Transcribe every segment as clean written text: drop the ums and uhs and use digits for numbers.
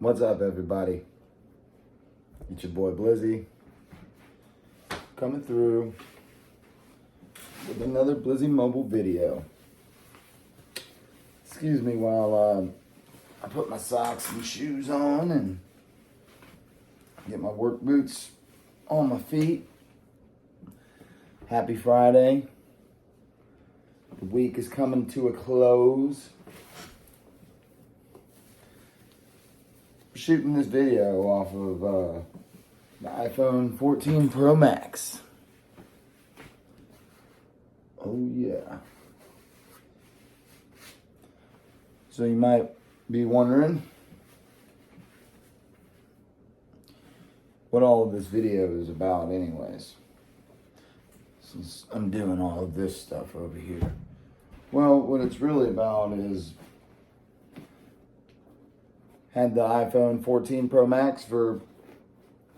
What's up, everybody? It's your boy Blizzy coming through with another Blizzy mobile video. Excuse me while I put my socks and shoes on and get my work boots on my feet. Happy Friday. The week is coming to a close. Shooting this video off of the iPhone 14 Pro Max. Oh yeah. So you might be wondering what all of this video is about anyways, since I'm doing all of this stuff over here. Well, what it's really about is had the iPhone 14 Pro Max for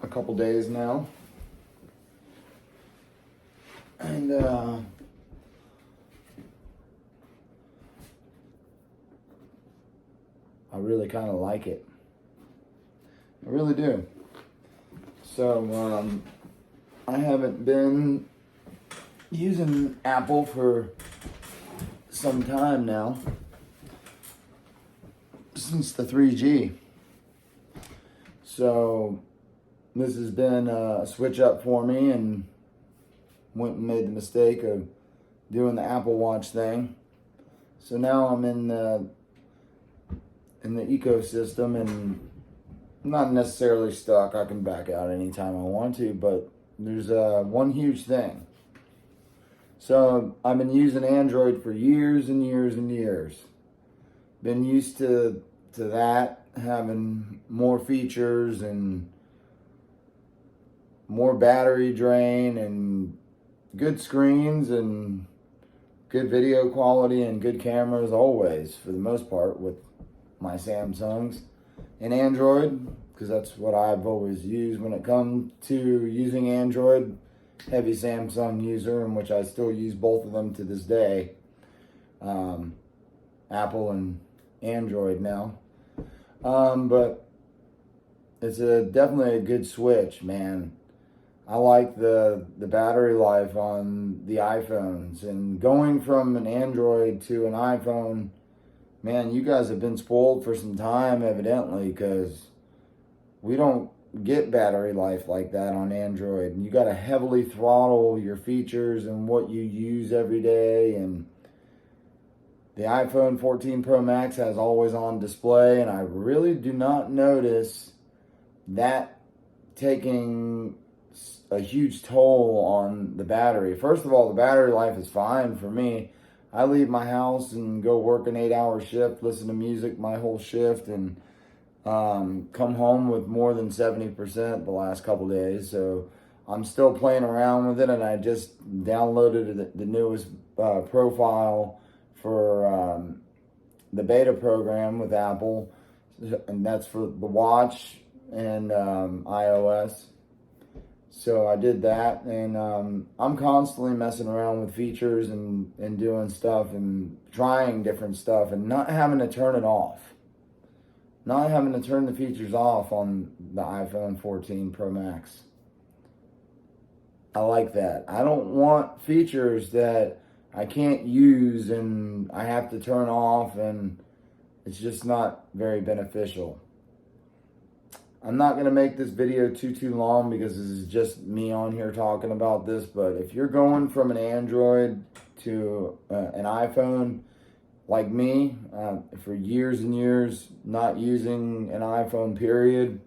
a couple days now. And I really kind of like it. I really do. So I haven't been using Apple for some time now. Since the 3G. So this has been a switch up for me, and went and made the mistake of doing the Apple Watch thing. So now I'm in the ecosystem, and I'm not necessarily stuck. I can back out anytime I want to, but there's one huge thing. So I've been using Android for years and years and years. Been used to that, having more features and more battery drain and good screens and good video quality and good cameras always, for the most part, with my Samsungs and Android, because that's what I've always used when it comes to using Android. Heavy Samsung user, in which I still use both of them to this day. Apple and Android now. But it's definitely a good switch, man. I like the battery life on the iPhones, and going from an Android to an iPhone, man, you guys have been spoiled for some time, evidently, because we don't get battery life like that on Android. And you got to heavily throttle your features and what you use every day. And the iPhone 14 Pro Max has always on display, and I really do not notice that taking a huge toll on the battery. First of all, the battery life is fine for me. I leave my house and go work an 8-hour shift, listen to music my whole shift, and come home with more than 70% the last couple days. So I'm still playing around with it, and I just downloaded the newest profile for the beta program with Apple, and that's for the watch and iOS. So I did that, and I'm constantly messing around with features and doing stuff and trying different stuff and not having to turn it off. Not having to turn the features off on the iPhone 14 Pro Max. I like that. I don't want features that I can't use and I have to turn off, and it's just not very beneficial. I'm not going to make this video too long, because this is just me on here talking about this, but if you're going from an Android to an iPhone, like me, for years and years, not using an iPhone, period,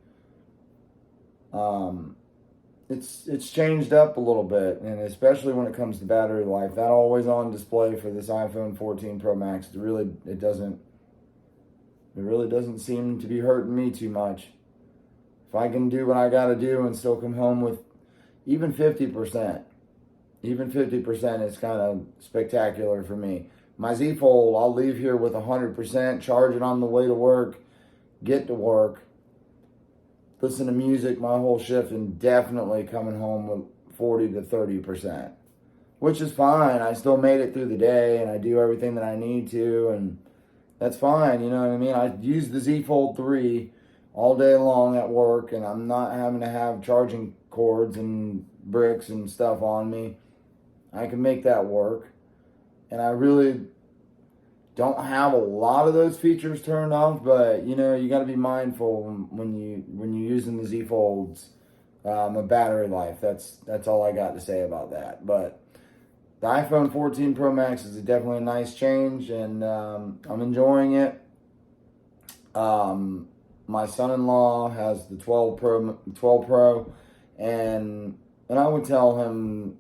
it's changed up a little bit, and especially when it comes to battery life. That always on display for this iPhone 14 Pro Max, it really doesn't seem to be hurting me too much. If I can do what I got to do and still come home with even 50%, is kind of spectacular for me. My Z Fold, I'll leave here with 100%, charge it on the way to work, get to work, listen to music my whole shift, and definitely coming home with 40 to 30%, which is fine. I still made it through the day, and I do everything that I need to, and that's fine, you know what I mean? I use the Z Fold 3 all day long at work, and I'm not having to have charging cords and bricks and stuff on me. I can make that work. And I really don't have a lot of those features turned off, but you know, you got to be mindful when you're using the Z Folds, a battery life. That's all I got to say about that. But the iPhone 14 Pro Max is definitely a nice change, and I'm enjoying it. My son-in-law has the 12 Pro, and I would tell him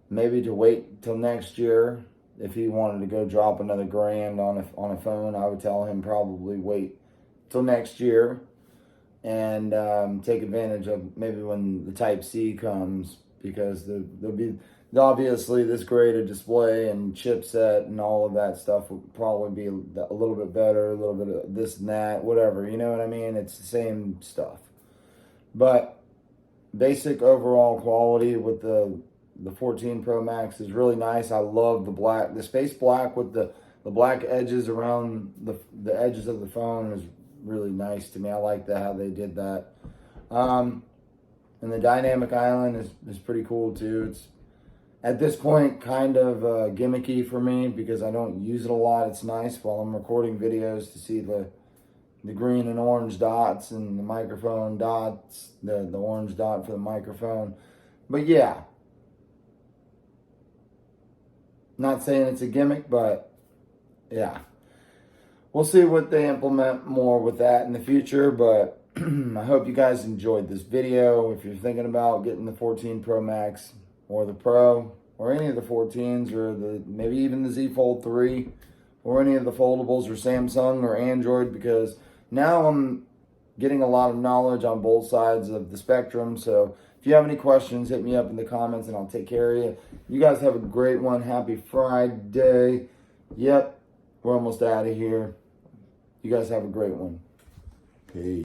maybe to wait till next year. If he wanted to go drop another grand on a phone, I would tell him probably wait till next year and take advantage of maybe when the Type-C comes, because there'll be obviously this great a display and chipset and all of that stuff will probably be a little bit better, a little bit of this and that, whatever, you know what I mean? It's the same stuff. But basic overall quality with the 14 Pro Max is really nice. I love the space black with the black edges around the edges of the phone is really nice to me. I like how they did that. And the dynamic island is pretty cool too. It's at this point kind of gimmicky for me because I don't use it a lot. It's nice while I'm recording videos to see the green and orange dots and the microphone dots, the orange dot for the microphone. But yeah, not saying it's a gimmick, but yeah. We'll see what they implement more with that in the future, but I hope you guys enjoyed this video. If you're thinking about getting the 14 Pro Max or the Pro or any of the 14s or maybe even the Z Fold 3 or any of the foldables or Samsung or Android, because now I'm getting a lot of knowledge on both sides of the spectrum. So if you have any questions, hit me up in the comments and I'll take care of you. You guys have a great one. Happy Friday. Yep, we're almost out of here. You guys have a great one. Peace.